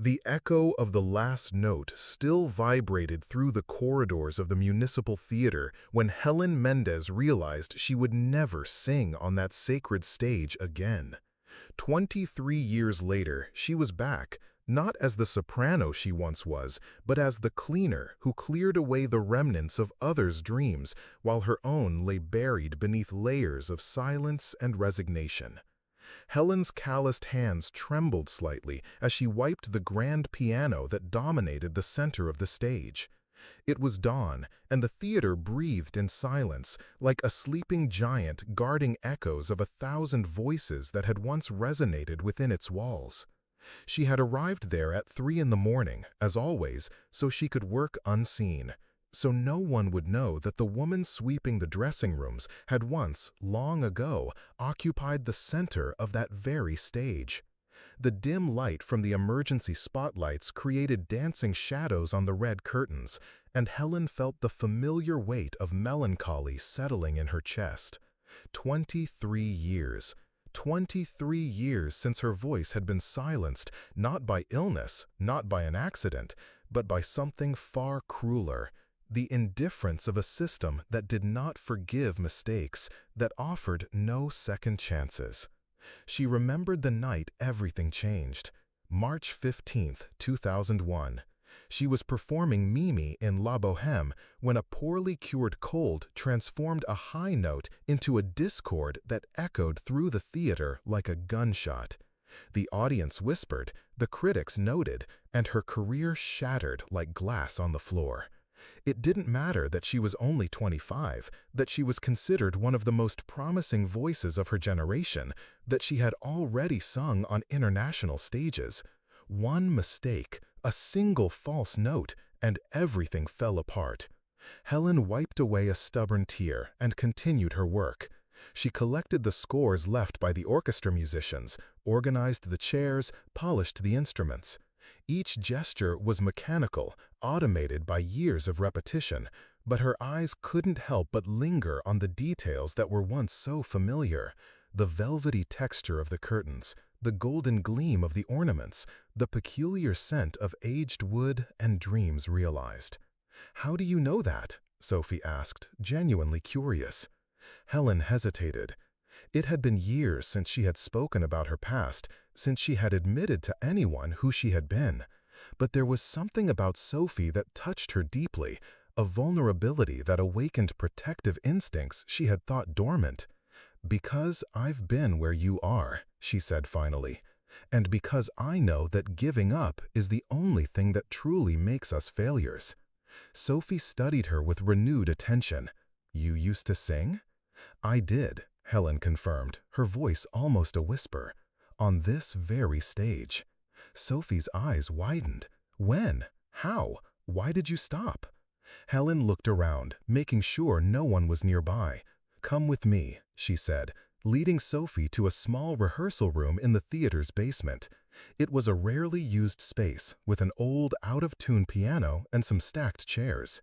The echo of the last note still vibrated through the corridors of the municipal theater when Helen Mendez realized she would never sing on that sacred stage again. 23 years later, she was back, not as the soprano she once was, but as the cleaner who cleared away the remnants of others' dreams while her own lay buried beneath layers of silence and resignation. Helen's calloused hands trembled slightly as she wiped the grand piano that dominated the center of the stage. It was dawn, and the theater breathed in silence, like a sleeping giant guarding echoes of 1,000 voices that had once resonated within its walls. She had arrived there at 3 in the morning, as always, so she could work unseen. So no one would know that the woman sweeping the dressing rooms had once, long ago, occupied the center of that very stage. The dim light from the emergency spotlights created dancing shadows on the red curtains, and Helen felt the familiar weight of melancholy settling in her chest. 23 years. 23 years since her voice had been silenced, not by illness, not by an accident, but by something far crueler. The indifference of a system that did not forgive mistakes, that offered no second chances. She remembered the night everything changed. March 15, 2001. She was performing Mimi in La Bohème when a poorly cured cold transformed a high note into a discord that echoed through the theater like a gunshot. The audience whispered, the critics noted, and her career shattered like glass on the floor. It didn't matter that she was only 25, that she was considered one of the most promising voices of her generation, that she had already sung on international stages. One mistake, a single false note, and everything fell apart. Helen wiped away a stubborn tear and continued her work. She collected the scores left by the orchestra musicians, organized the chairs, polished the instruments. Each gesture was mechanical, automated by years of repetition, but her eyes couldn't help but linger on the details that were once so familiar. The velvety texture of the curtains, the golden gleam of the ornaments, the peculiar scent of aged wood and dreams realized. "How do you know that?" Sophie asked, genuinely curious. Helen hesitated. It had been years since she had spoken about her past, since she had admitted to anyone who she had been. But there was something about Sophie that touched her deeply, a vulnerability that awakened protective instincts she had thought dormant. "Because I've been where you are," she said finally, "and because I know that giving up is the only thing that truly makes us failures." Sophie studied her with renewed attention. "You used to sing?" "I did," Helen confirmed, her voice almost a whisper. "On this very stage." Sophie's eyes widened. "When? How? Why did you stop?" Helen looked around, making sure no one was nearby. "Come with me," she said, leading Sophie to a small rehearsal room in the theater's basement. It was a rarely used space, with an old, out-of-tune piano and some stacked chairs.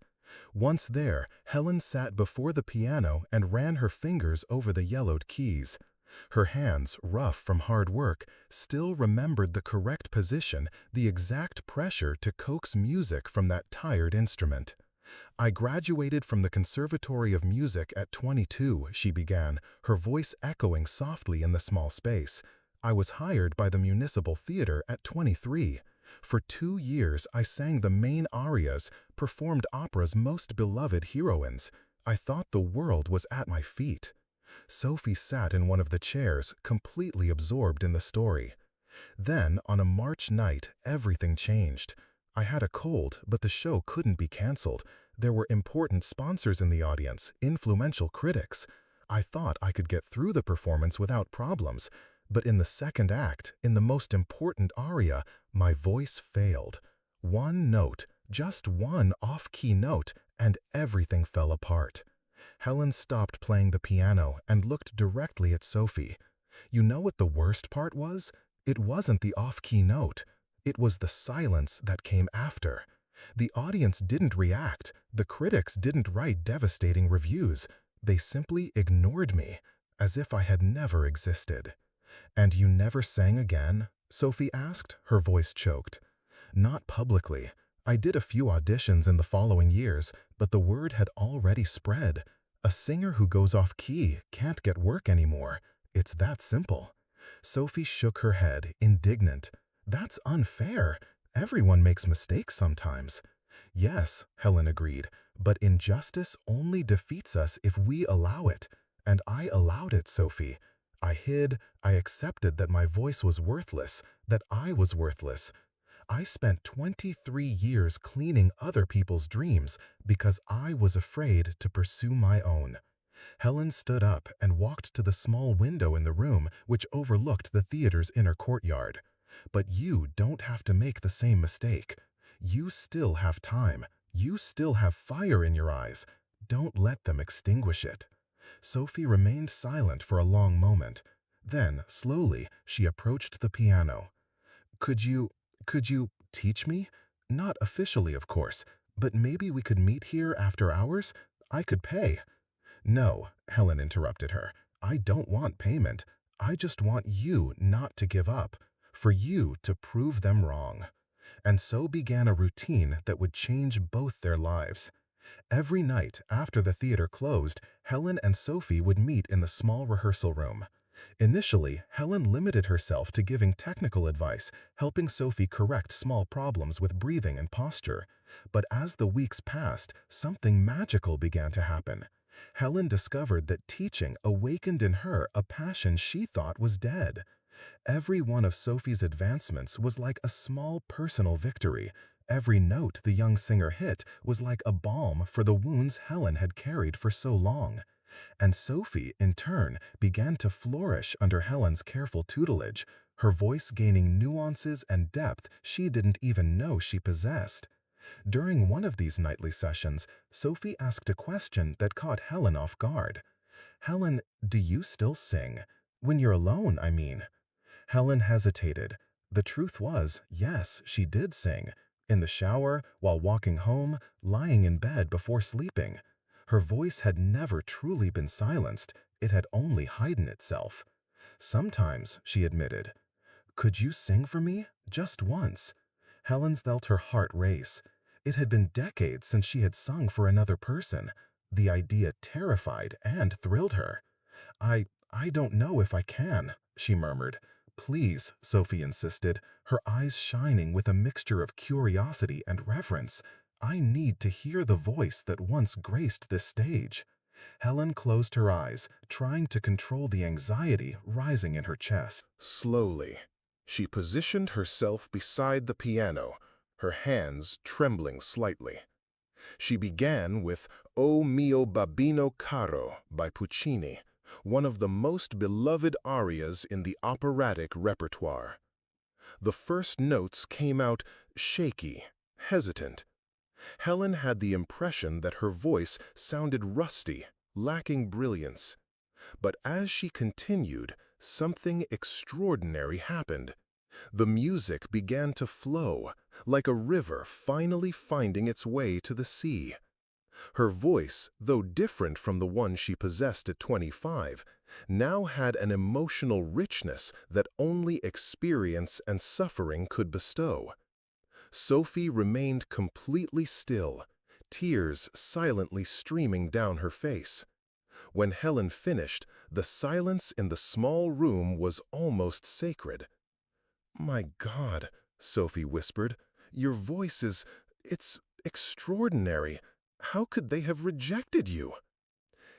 Once there, Helen sat before the piano and ran her fingers over the yellowed keys. Her hands, rough from hard work, still remembered the correct position, the exact pressure to coax music from that tired instrument. "I graduated from the Conservatory of Music at 22, she began, her voice echoing softly in the small space. "I was hired by the Municipal Theater at 23. For 2 years I sang the main arias, performed opera's most beloved heroines. I thought the world was at my feet." Sophie sat in one of the chairs, completely absorbed in the story. "Then, on a March night, everything changed. I had a cold, but the show couldn't be canceled. There were important sponsors in the audience, influential critics. I thought I could get through the performance without problems. But in the second act, in the most important aria, my voice failed. One note, just one off-key note, and everything fell apart." Helen stopped playing the piano and looked directly at Sophie. "You know what the worst part was? It wasn't the off-key note. It was the silence that came after. The audience didn't react. The critics didn't write devastating reviews. They simply ignored me, as if I had never existed." "And you never sang again?" Sophie asked, her voice choked. Not publicly. I did a few auditions in the following years, but the word had already spread. A singer who goes off key can't get work anymore. It's that simple. Sophie shook her head, indignant. That's unfair. Everyone makes mistakes sometimes. Yes, Helen agreed, but injustice only defeats us if we allow it. And I allowed it, Sophie. I hid, I accepted that my voice was worthless, that I was worthless. I spent 23 years cleaning other people's dreams because I was afraid to pursue my own. Helen stood up and walked to the small window in the room which overlooked the theater's inner courtyard. But you don't have to make the same mistake. You still have time. You still have fire in your eyes. Don't let them extinguish it. Sophie remained silent for a long moment. Then, slowly, she approached the piano. Could you, could you teach me? Not officially, of course, but maybe we could meet here after hours? I could pay. No, Helen interrupted her. I don't want payment. I just want you not to give up, for you to prove them wrong. And so began a routine that would change both their lives. Every night after the theater closed, Helen and Sophie would meet in the small rehearsal room. Initially, Helen limited herself to giving technical advice, helping Sophie correct small problems with breathing and posture. But as the weeks passed, something magical began to happen. Helen discovered that teaching awakened in her a passion she thought was dead. Every one of Sophie's advancements was like a small personal victory. Every note the young singer hit was like a balm for the wounds Helen had carried for so long. And Sophie, in turn, began to flourish under Helen's careful tutelage, her voice gaining nuances and depth she didn't even know she possessed. During one of these nightly sessions, Sophie asked a question that caught Helen off guard. "Helen, do you still sing? When you're alone, I mean." Helen hesitated. The truth was, yes, she did sing. In the shower, while walking home, lying in bed before sleeping. Her voice had never truly been silenced, it had only hidden itself. Sometimes, she admitted. "Could you sing for me? Just once." Helen felt her heart race. It had been decades since she had sung for another person. The idea terrified and thrilled her. I don't know if I can," she murmured. "Please," Sophie insisted, her eyes shining with a mixture of curiosity and reverence. "I need to hear the voice that once graced this stage." Helen closed her eyes, trying to control the anxiety rising in her chest. Slowly, she positioned herself beside the piano, her hands trembling slightly. She began with O mio babbino caro by Puccini, one of the most beloved arias in the operatic repertoire. The first notes came out shaky, hesitant. Helen had the impression that her voice sounded rusty, lacking brilliance. But as she continued, something extraordinary happened. The music began to flow, like a river finally finding its way to the sea. Her voice, though different from the one she possessed at 25, now had an emotional richness that only experience and suffering could bestow. Sophie remained completely still, tears silently streaming down her face. When Helen finished, the silence in the small room was almost sacred. "My God," Sophie whispered, "your voice it's extraordinary. How could they have rejected you?"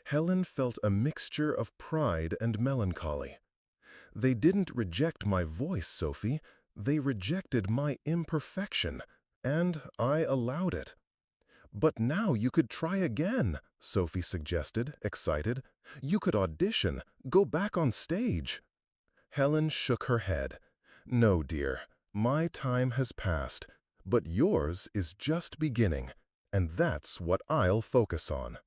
Helen felt a mixture of pride and melancholy. "They didn't reject my voice, Sophie. They rejected my imperfection, and I allowed it." "But now you could try again," Sophie suggested, excited. "You could audition, go back on stage." Helen shook her head. "No, dear, my time has passed, but yours is just beginning, and that's what I'll focus on."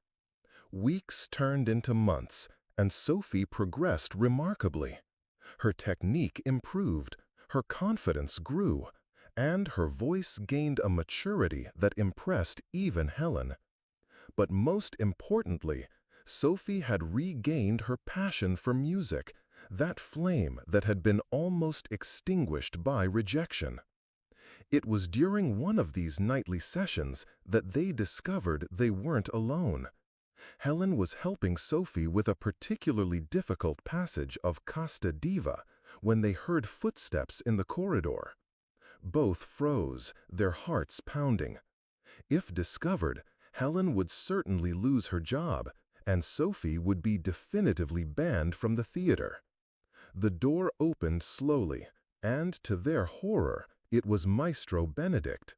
Weeks turned into months, and Sophie progressed remarkably. Her technique improved, her confidence grew, and her voice gained a maturity that impressed even Helen. But most importantly, Sophie had regained her passion for music, that flame that had been almost extinguished by rejection. It was during one of these nightly sessions that they discovered they weren't alone. Helen was helping Sophie with a particularly difficult passage of Casta Diva when they heard footsteps in the corridor. Both froze, their hearts pounding. If discovered, Helen would certainly lose her job, and Sophie would be definitively banned from the theater. The door opened slowly, and to their horror, it was Maestro Benedict.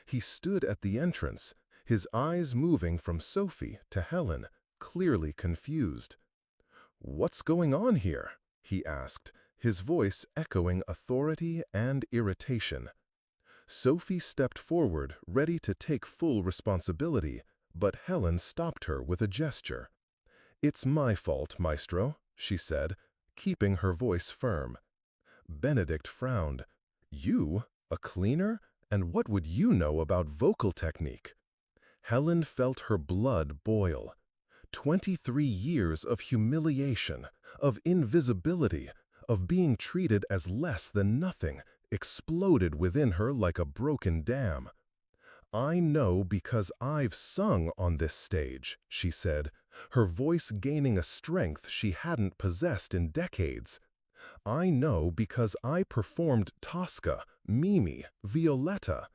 He stood at the entrance, his eyes moving from Sophie to Helen, clearly confused. "What's going on here?" he asked, his voice echoing authority and irritation. Sophie stepped forward, ready to take full responsibility, but Helen stopped her with a gesture. "It's my fault, Maestro," she said, keeping her voice firm. Benedict frowned. "You? A cleaner? And what would you know about vocal technique?" Helen felt her blood boil. 23 years of humiliation, of invisibility, of being treated as less than nothing, exploded within her like a broken dam. "I know because I've sung on this stage," she said, her voice gaining a strength she hadn't possessed in decades. "I know because I performed Tosca, Mimi, Violetta.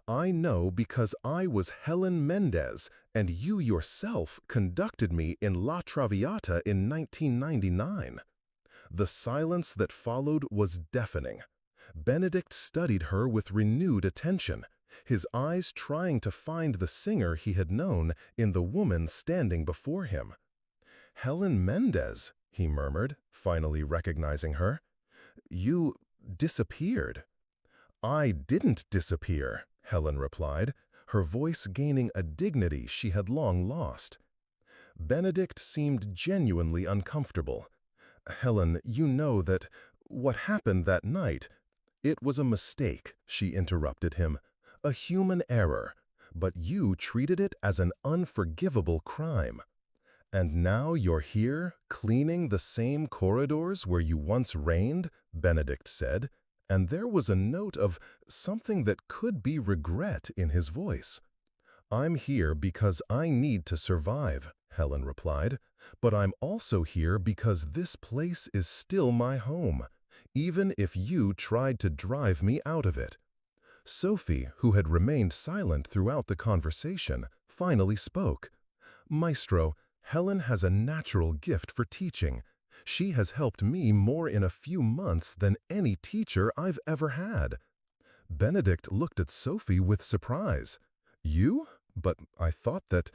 I know because I was Helen Mendez, and you yourself conducted me in La Traviata in 1999. The silence that followed was deafening. Benedict studied her with renewed attention, his eyes trying to find the singer he had known in the woman standing before him. "Helen Mendez," he murmured, finally recognizing her. "You disappeared." "I didn't disappear," Helen replied, her voice gaining a dignity she had long lost. Benedict seemed genuinely uncomfortable. "Helen, you know that what happened that night—" "It was a mistake," she interrupted him, "a human error, but you treated it as an unforgivable crime. And now you're here, cleaning the same corridors where you once reigned," Benedict said, and there was a note of something that could be regret in his voice. "I'm here because I need to survive," Helen replied, "but I'm also here because this place is still my home, even if you tried to drive me out of it." Sophie, who had remained silent throughout the conversation, finally spoke. "Maestro, Helen has a natural gift for teaching. She has helped me more in a few months than any teacher I've ever had." Benedict looked at Sophie with surprise. "You? But I thought that—"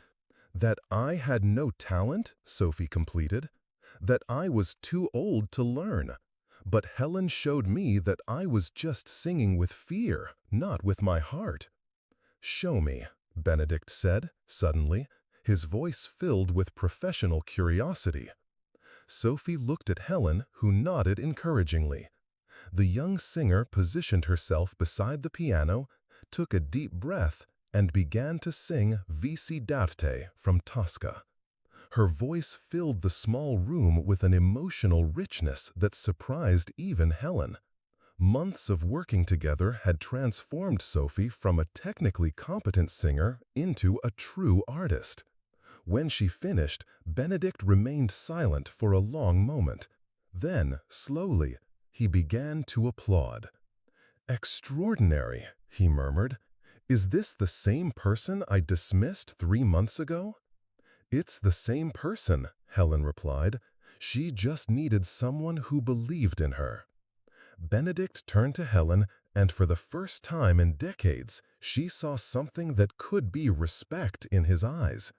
"That I had no talent," Sophie completed. "That I was too old to learn. But Helen showed me that I was just singing with fear, not with my heart." "Show me," Benedict said, suddenly, his voice filled with professional curiosity. Sophie looked at Helen, who nodded encouragingly. The young singer positioned herself beside the piano, took a deep breath, and began to sing Vici d'arte from Tosca. Her voice filled the small room with an emotional richness that surprised even Helen. Months of working together had transformed Sophie from a technically competent singer into a true artist. When she finished, Benedict remained silent for a long moment. Then, slowly, he began to applaud. "Extraordinary," he murmured. "Is this the same person I dismissed 3 months ago?" "It's the same person," Helen replied. "She just needed someone who believed in her." Benedict turned to Helen, and for the first time in decades, she saw something that could be respect in his eyes.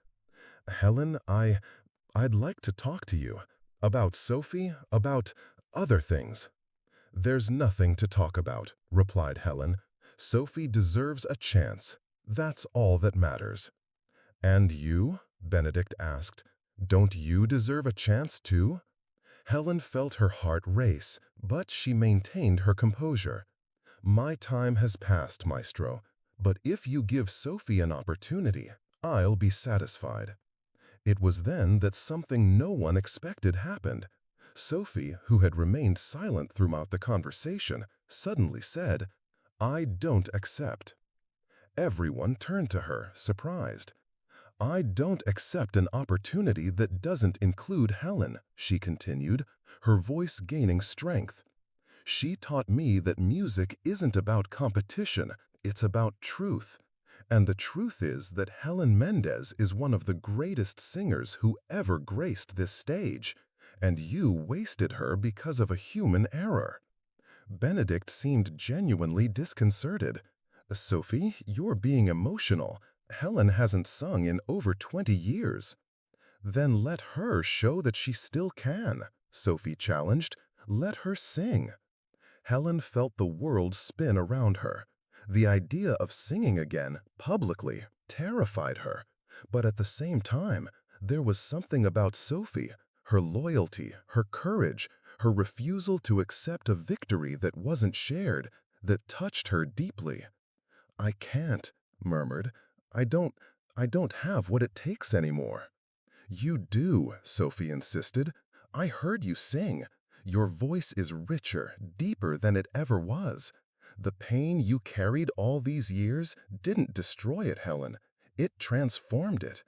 "Helen, I'd like to talk to you. About Sophie, about other things." "There's nothing to talk about," replied Helen. "Sophie deserves a chance. That's all that matters." "And you?" Benedict asked. "Don't you deserve a chance too?" Helen felt her heart race, but she maintained her composure. "My time has passed, Maestro, but if you give Sophie an opportunity, I'll be satisfied." It was then that something no one expected happened. Sophie, who had remained silent throughout the conversation, suddenly said, "I don't accept." Everyone turned to her, surprised. "I don't accept an opportunity that doesn't include Helen," she continued, her voice gaining strength. "She taught me that music isn't about competition, it's about truth. And the truth is that Helen Mendez is one of the greatest singers who ever graced this stage, and you wasted her because of a human error." Benedict seemed genuinely disconcerted. "Sophie, you're being emotional. Helen hasn't sung in over 20 years. "Then let her show that she still can," Sophie challenged. "Let her sing." Helen felt the world spin around her. The idea of singing again, publicly, terrified her. But at the same time, there was something about Sophie, her loyalty, her courage, her refusal to accept a victory that wasn't shared, that touched her deeply. "I can't," murmured. I don't, I don't have what it takes anymore." "You do," Sophie insisted. "I heard you sing. Your voice is richer, deeper than it ever was. The pain you carried all these years didn't destroy it, Helen. It transformed it."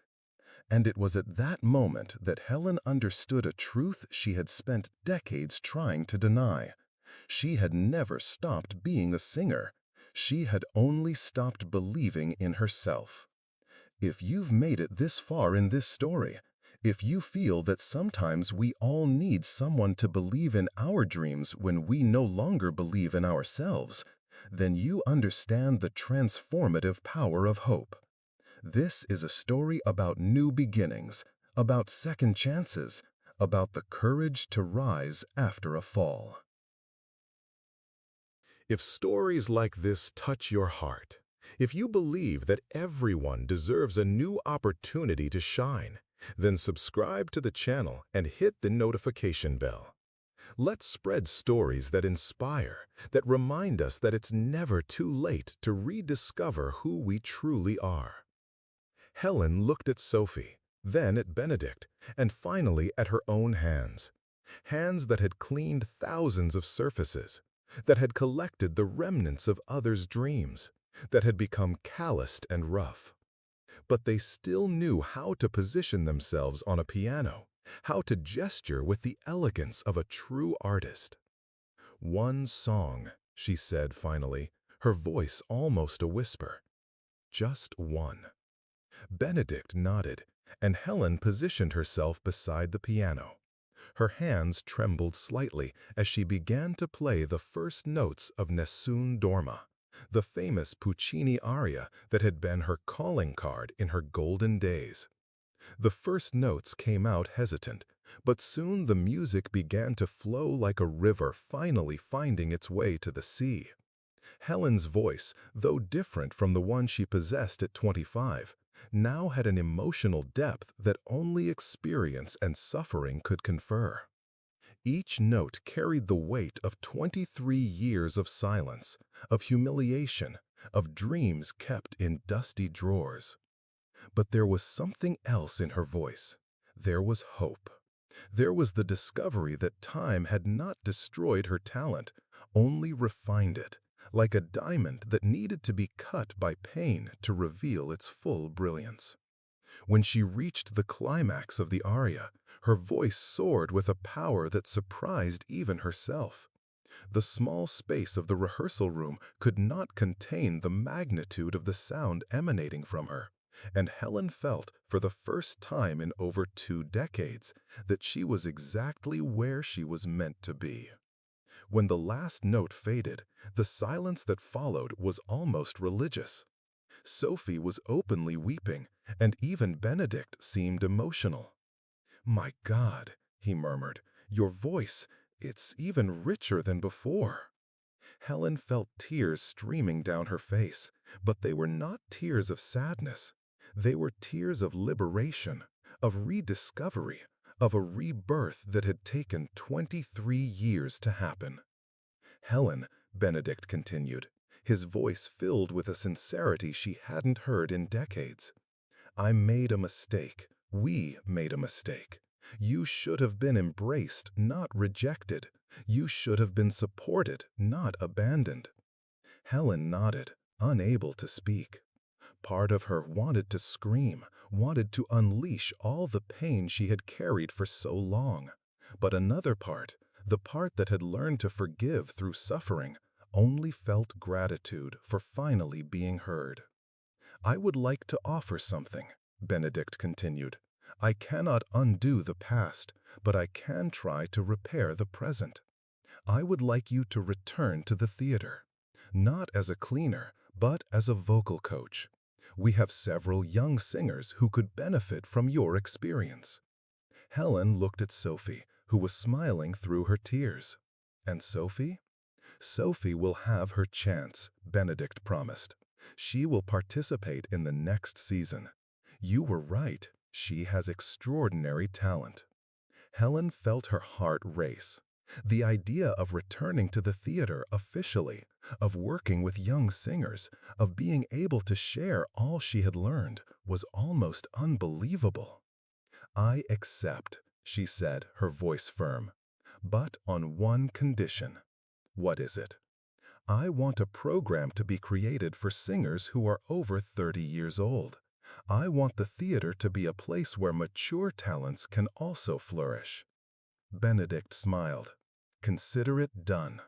And it was at that moment that Helen understood a truth she had spent decades trying to deny. She had never stopped being a singer. She had only stopped believing in herself. If you've made it this far in this story, if you feel that sometimes we all need someone to believe in our dreams when we no longer believe in ourselves, then you understand the transformative power of hope. This is a story about new beginnings, about second chances, about the courage to rise after a fall. If stories like this touch your heart, if you believe that everyone deserves a new opportunity to shine, then subscribe to the channel and hit the notification bell. Let's spread stories that inspire, that remind us that it's never too late to rediscover who we truly are. Helen looked at Sophie, then at Benedict, and finally at her own hands. Hands that had cleaned thousands of surfaces, that had collected the remnants of others' dreams, that had become calloused and rough. But they still knew how to position themselves on a piano, how to gesture with the elegance of a true artist. "One song," she said finally, her voice almost a whisper. "Just one." Benedict nodded, and Helen positioned herself beside the piano. Her hands trembled slightly as she began to play the first notes of Nessun Dorma, the famous Puccini aria that had been her calling card in her golden days. The first notes came out hesitant, but soon the music began to flow like a river finally finding its way to the sea. Helen's voice, though different from the one she possessed at 25, now had an emotional depth that only experience and suffering could confer. Each note carried the weight of 23 years of silence, of humiliation, of dreams kept in dusty drawers. But there was something else in her voice. There was hope. There was the discovery that time had not destroyed her talent, only refined it, like a diamond that needed to be cut by pain to reveal its full brilliance. When she reached the climax of the aria, her voice soared with a power that surprised even herself. The small space of the rehearsal room could not contain the magnitude of the sound emanating from her, and Helen felt, for the first time in over 2 decades, that she was exactly where she was meant to be. When the last note faded, the silence that followed was almost religious. Sophie was openly weeping, and even Benedict seemed emotional. "My God," he murmured, "your voice, it's even richer than before." Helen felt tears streaming down her face, but they were not tears of sadness. They were tears of liberation, of rediscovery, of a rebirth that had taken 23 years to happen. "Helen," Benedict continued, his voice filled with a sincerity she hadn't heard in decades. "I made a mistake. We made a mistake. You should have been embraced, not rejected. You should have been supported, not abandoned." Helen nodded, unable to speak. Part of her wanted to scream, wanted to unleash all the pain she had carried for so long. But another part, the part that had learned to forgive through suffering, only felt gratitude for finally being heard. "I would like to offer something," Benedict continued. "I cannot undo the past, but I can try to repair the present. I would like you to return to the theater, not as a cleaner, but as a vocal coach. We have several young singers who could benefit from your experience." Helen looked at Sophie, who was smiling through her tears. "And Sophie?" "Sophie will have her chance," Benedict promised. "She will participate in the next season. You were right, she has extraordinary talent." Helen felt her heart race. The idea of returning to the theater officially, of working with young singers, of being able to share all she had learned, was almost unbelievable. "I accept," she said, her voice firm. "But on one condition." "What is it?" "I want a program to be created for singers who are over 30 years old. I want the theater to be a place where mature talents can also flourish." Benedict smiled. "Consider it done."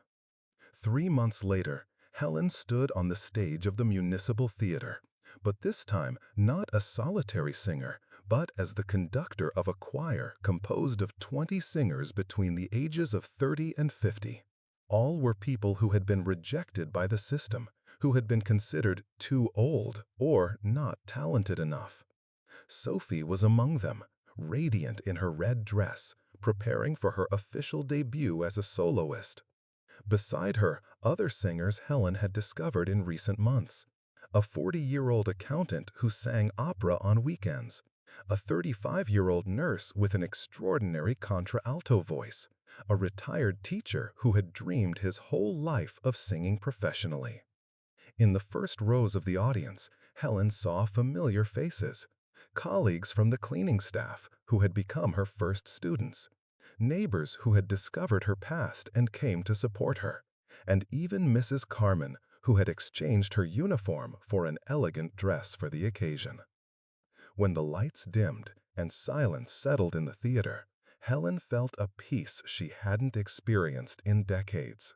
3 months later, Helen stood on the stage of the Municipal Theater, but this time not a solitary singer, but as the conductor of a choir composed of 20 singers between the ages of 30 and 50. All were people who had been rejected by the system, who had been considered too old or not talented enough. Sophie was among them, radiant in her red dress, preparing for her official debut as a soloist. Beside her, other singers Helen had discovered in recent months. A 40-year-old accountant who sang opera on weekends. A 35-year-old nurse with an extraordinary contralto voice. A retired teacher who had dreamed his whole life of singing professionally. In the first rows of the audience, Helen saw familiar faces. Colleagues from the cleaning staff who had become her first students. Neighbors who had discovered her past and came to support her. And even Mrs. Carmen, who had exchanged her uniform for an elegant dress for the occasion. When the lights dimmed and silence settled in the theater, Helen felt a peace she hadn't experienced in decades.